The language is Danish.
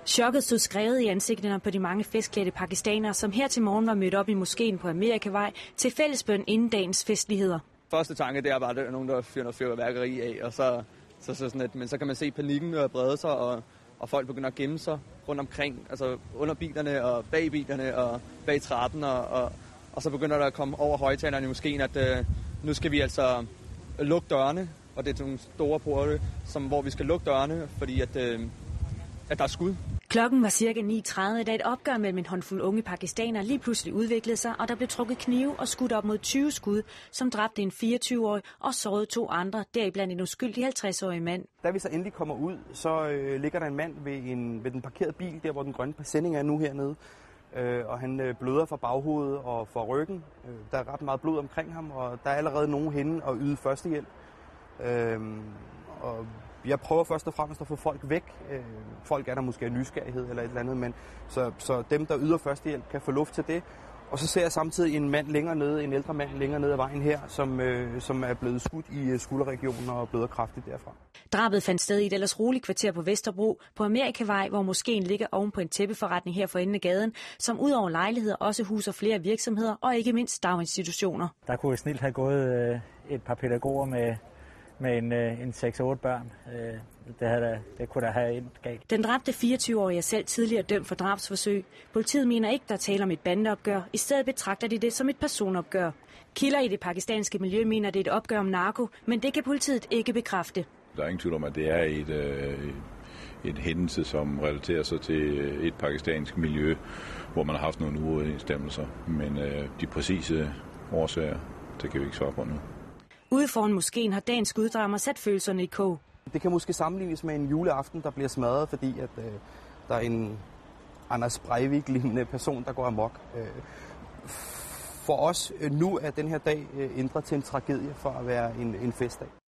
Chokket stod skrevet i ansigterne på de mange festklædte pakistanere, som her til morgen var mødt op i moskeen på Amerikavej til fællesbøn inden dagens festligheder. Første tanke det er bare, at der er nogen, der fyrer noget fyrværkeri af, og så sådan lidt. Men så kan man se panikken brede sig, og folk begynder at gemme sig rundt omkring, altså under bilerne og bag bilerne og bag trappen, og så begynder der at komme over højtalerne i moskeen, at nu skal vi altså lukke dørene, og det er nogle store porte, hvor vi skal lukke dørene, fordi at der er skud. Klokken var cirka 9:30, da et opgør mellem en håndfuld unge pakistanere lige pludselig udviklede sig, og der blev trukket knive og skudt op mod 20 skud, som dræbte en 24-årig og sårede 2 andre, deriblandt en uskyldig 50-årig mand. Da vi så endelig kommer ud, så ligger der en mand ved den parkerede bil, der hvor den grønne præsending er nu hernede. Og han bløder fra baghovedet og fra ryggen. Der er ret meget blod omkring ham, og der er allerede nogen henne og yde førstehjælp. Og jeg prøver først og fremmest at få folk væk. Folk er der måske af nysgerrighed eller et eller andet, men så dem, der yder førstehjælp, kan få luft til det. Og så ser jeg samtidig en mand længere nede, en ældre mand længere nede ad vejen her, som er blevet skudt i skulderregionen og bløder kraftigt derfra. Drabet fandt sted i et ellers roligt kvarter på Vesterbro på Amerikavej, hvor moskeen ligger oven på en tæppeforretning her for enden af gaden, som udover lejligheder også huser flere virksomheder og ikke mindst daginstitutioner. Der kunne snilt have gået et par pædagoger med en 6-8 børn. Det kunne da have endt galt. Den dræbte 24-årige er selv tidligere dømt for drabsforsøg. Politiet mener ikke, der taler om et bandeopgør. I stedet betragter de det som et personopgør. Kilder i det pakistanske miljø mener, det er et opgør om narko, men det kan politiet ikke bekræfte. Der er ingen tvivl om, at det er et hændelse, som relaterer sig til et pakistansk miljø, hvor man har haft nogle uoverensstemmelser. Men de præcise årsager, det kan vi ikke svare på nu. Ude foran moskeen har dagens skuddrama sat følelserne i kog. Det kan måske sammenlignes med en juleaften, der bliver smadret, fordi at der er en Anders Breivik-lignende person, der går amok. For os nu er den her dag ændret til en tragedie for at være en festdag.